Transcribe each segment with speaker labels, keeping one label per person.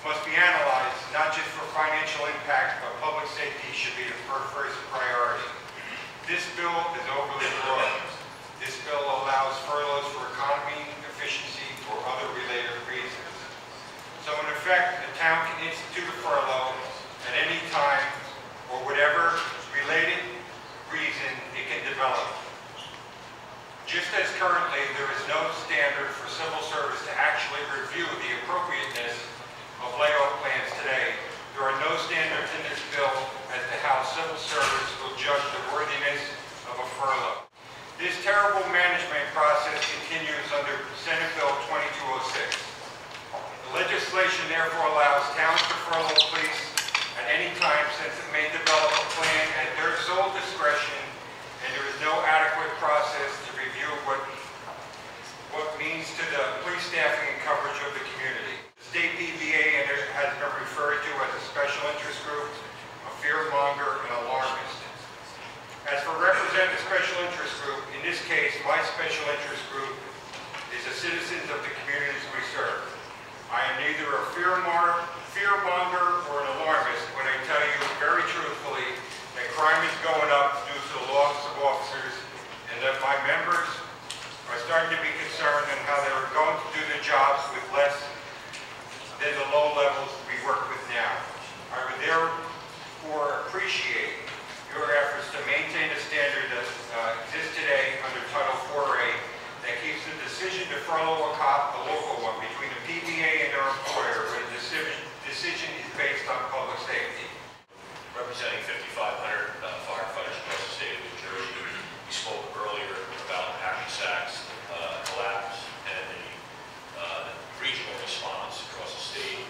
Speaker 1: must be analyzed not just for financial impact, but public safety should be the first priority. This bill is overly broad. This bill allows furloughs for economy, efficiency, or other related reasons. So in effect, the town can institute a furlough at any time or whatever related reason it can develop. Just as currently there is no standard for civil service to actually review the appropriateness of layoff plans today, there are no standards in this bill as to how civil service will judge the worthiness of a furlough. This terrible management process continues under Senate Bill 2206. The legislation therefore allows towns to furlough police at any time since it may develop a plan at their sole discretion, and there is no adequate process to review what means to the police staffing and coverage of the community. The state PBA has been referred to as a special interest group, a fearmonger, and alarmist. As for representative special interest group, in this case, my special interest group is the citizens of the communities we serve. I am neither a fearmonger or an alarmist when I tell you very truthfully that crime is going up due to the loss of officers, and that my members are starting to be concerned on how they are going to do their jobs with less than the low levels we work with now. I would therefore appreciate your efforts to maintain a standard that exists today under Title 4A that keeps the decision to furlough a cop a local one between the PBA and their employer, where the decision is based on public safety.
Speaker 2: Representing 5,500 firefighters across the state of New Jersey, we spoke earlier about the Hackensack's collapse and the regional response across the state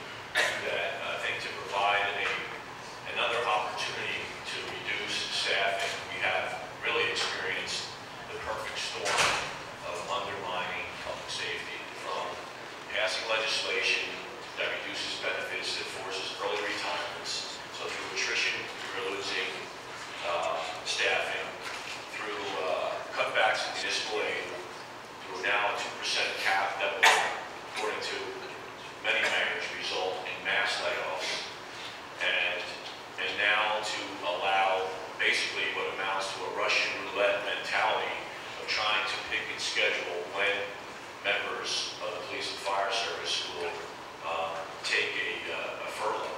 Speaker 2: that I think to provide another opportunity to reduce staffing. We have really experienced the perfect storm of undermining public safety, from passing legislation that reduces benefits, that forces early retirements. So through attrition, we're losing staffing. Through cutbacks in municipal aid, through now a 2% cap that will, according to many mayors, result in mass layoffs. And now to allow basically what amounts to a Russian roulette mentality of trying to pick and schedule when members of the police and fire service will take a furlough.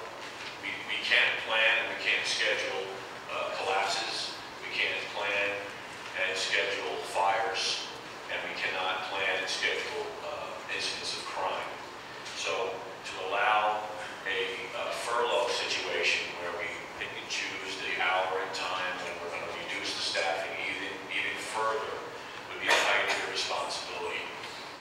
Speaker 2: We can't plan and we can't schedule collapses. We can't plan and schedule fires, and we cannot plan and schedule incidents of crime. So to allow a furlough situation where we pick and choose the hour and time when we're going to reduce the staffing even further would be a height of irresponsibility